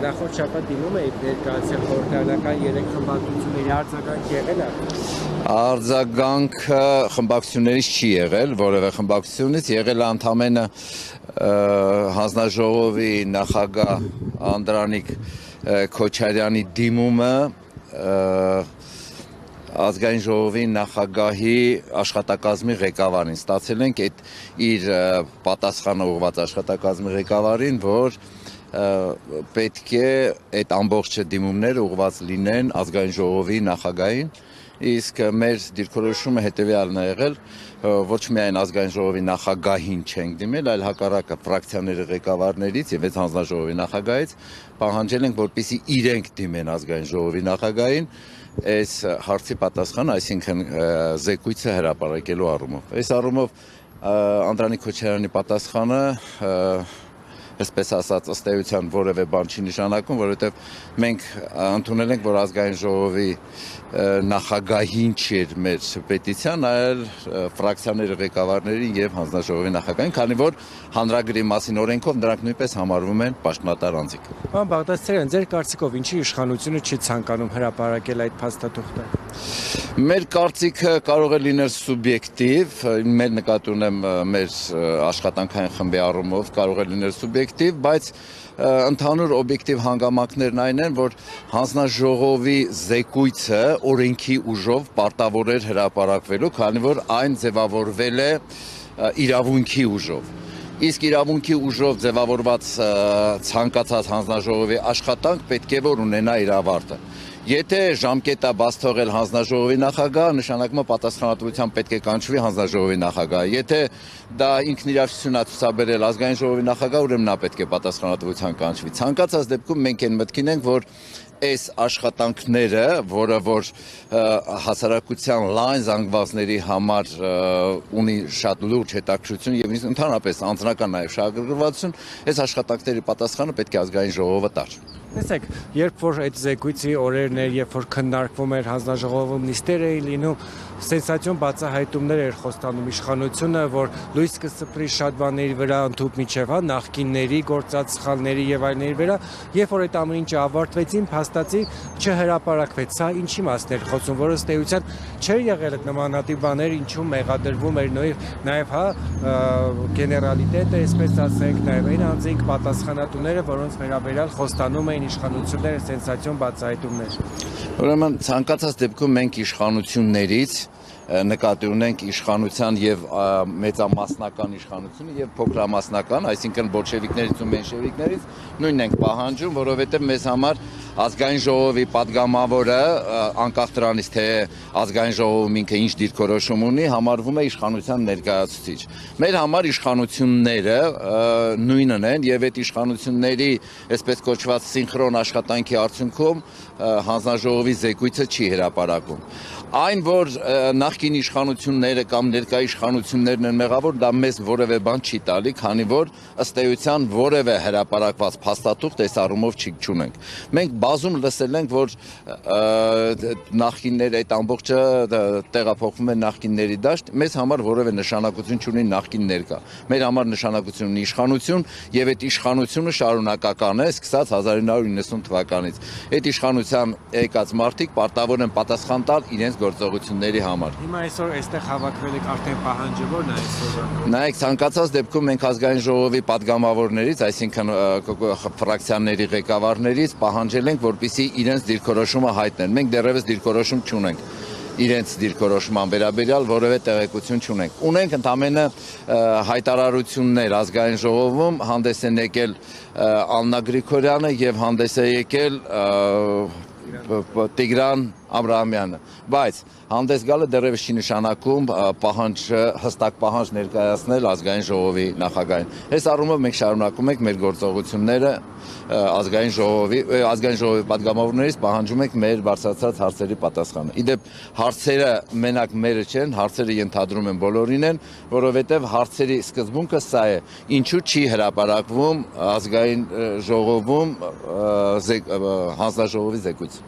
նախորդ շաբաթ դիմում էիք ներկայացել խորհրդարանական 3 խմբակցությունների արձագանք եղել է։ Արձագանքը խմբակցություններից չի եղել, որևէ խմբակցությունից եղել է ընդամենը հանձնաժողովի նախագահ Անդրանիկ Քոչարյանի դիմումը ազգային ժողովի նախագահի աշխատակազմի ղեկավարին, ստացել ենք այդ իր պատասխանը ուղղված աշխատակազմի ղեկավարին, որ պետք է այդ ամբողջ դիմումները ուղղված լինեն ազգային ժողովի նախագահին, իսկ մեր դիրքորոշումը հետևյալն է եղել, ոչ միայն ազգային ժողովի նախագահին չենք դիմել, այլ հակառակը ֆրակցիաների ղեկավարներից եւ այդ հանձնաժողովի նախագահից պահանջել ենք, որպեսզի իրենք դիմեն ազգային ժողովի նախագահին այս հարցի պատասխանը, այսինքն զեկույցը հրապարակելու առումով։ Այս առումով Անդրանիկ Քոչարյանի պատասխանը այսպես ասած ըստ էության որևէ բան չի նշանակում, որովհետև մենք ընդունել ենք, որ ազգային ժողովի նախագահին չէր մեր պետիցիան, այլ ֆրակցիաների ղեկավարներին եւ հանձնաժողովի նախագահին, քանի որ հանրագրի մասին օրենքով նրանք նույնպես համարվում են պաշտոնատար անձիկ։ Պարոն Բաղդասարյան, ձեր կարծիքով ինչի իշխանությունը չի ցանկանում հրապարակել այդ փաստաթուղթը։ Մեր կարծիքը կարող է լինել սուբյեկտիվ, մեր նկատի ունեմ մեր աշխատանքային խմբի առումով կարող է լինել սուբյեկտիվ, բայց ընդհանուր օբյեկտիվ հանգամանքներն այն են, որ հանձնաժողովի զեկույցը օրենքի ուժով պարտավոր էր հրապարակվելու, քանի որ այն ձևավորվել է իրավունքի ուժով։ Իսկ իրավունքի ուժով ձևավորված ցանկացած հանձնաժողովի աշխատանք պետք է որ ունենա իր ավարտը։ Եթե ժամկետա բաց թողել հանձնաժողովի նախագահը, նշանակում է պատասխանատվության պետք է կանչվի հանձնաժողովի նախագահը։ Եթե դա ինքնիրավություն է ցուցաբերել ազգային ժողովի նախագահը, ուրեմն նա պետք է պատասխանատվության կանչվի։ Ցանկացած դեպքում մենք այն մտքին ենք, որ այս աշխատանքները, որը որ հասարակության լայն զանգվածների համար ունի շատ լուրջ հետաքրքրություն եւ ընդհանրապես անձնական նաեւ շահագրգռվածություն, այս աշխատանքների պատասխանը պետք է ազգային ժողովը տար։ Տեսեք, երբ որ այդ զեկույցի օրերն էր, երբ որ քննարկվում էր հանձնաժողովում նիստեր էին լինում, սենսացիոն բացահայտումներ էր խոստանում իշխանությունը, որ լույս կսփռի շատ բաների վրա ընդհուպ միջև, նախկինների գործած սխալների եւ այլների վրա, երբ որ այդ ամեն ինչը ավարտվեցին, փաստացի չհրապարակվեց։ Սա ինչի մասն էր խոսում, որը ըստ էության չէր եղել այդ նմանատիպ բաներ, ինչու մեղադրվում էր նաեւ գեներալիտետը, այսպես ասենք, նաեւ այն անձինք պատասխանատուները, որոնց վերաբերյալ խոստանում էին իշխանությունները սենսացիոն բացահայտումներ։ Ուրեմն ցանկացած դեպքում մենք իշխանություններից նկատի ունենք իշխանության եւ մեծամասնական իշխանությունը եւ փոքրամասնական, այսինքն բոլշևիկներից ու մենշևիկներից նույնն ենք պահանջում, որովհետեւ մեզ համար ազգային ժողովի падգամավորը անկախ դրանից թե ազգային ժողովում ինքը ինչ դիրքորոշում ունի, համարվում է իշխանության ներկայացուցիչ։ Մեր համար իշխանությունները նույնն են եւ այդ իշխանությունների այսպես կոչված սինխրոն աշխատանքի արդյունքում հանձնաժողովի զեկույցը չի հրապարակում։ Այն, որ նախկին իշխանությունները կամ ներկա իշխանություններն են մեղավոր, դա մեզ որևէ բան չի տալի, քանի որ ըստ էության որևէ հրապարակված փաստաթուղթ այս առումով չունենք։ Մենք բազում լսել ենք, որ նախկինները այդ ամբողջը տեղափոխվում են նախկինների դաշտ, մեզ համար որևէ նշանակություն չունի նախկին ներկա։ Մեր համար նշանակություն ունի իշխանություն եւ այդ իշխանությունը շարունակական է, սկսած 1990 թվականից։ Այդ իշխանության եկած մարդիկ պարտավոր են պատասխան տալ իրենց գործողությունների համար։ Հիմա այսօր այստեղ հավաքվել եք արդեն պահանջը ո՞րն է այսօրը։ Նայեք, ցանկացած դեպքում մենք ազգային ժողովի падգամավորներից, այսինքն ֆրակցիաների ղեկավարներից պահանջել ենք, որպեսզի իրենց դիրքորոշումը հայտնեն։ Մենք դեռևս դիրքորոշում չունենք։ Իրենց դիրքորոշման վերաբերյալ որևէ տեղեկություն չունենք։ Ունենք ընդամենը հայտարարություններ ազգային ժողովում, հանդես են եկել Աննա Գրիգորյանը եւ հանդես է եկել Տիգրան Աբրահամյանը, բայց հանդես գալը դեռևս չի նշանակում հստակ պահանջ ներկայացնել ազգային ժողովի նախագահին։ Այս առումով մենք շարունակում ենք մեր գործողությունները ազգային ժողովի падգամավորներից պահանջում ենք մեր բարձրացած հարցերի պատասխանը։ Իդեպ հարցերը մենակ մերը չեն, հարցերը ենթադրում են բոլորին են, որովհետև հարցերի սկզբունքը սա է, ինչու չի հրապարակվում ազգային ժողովում հանձնաժողովի զեկույց։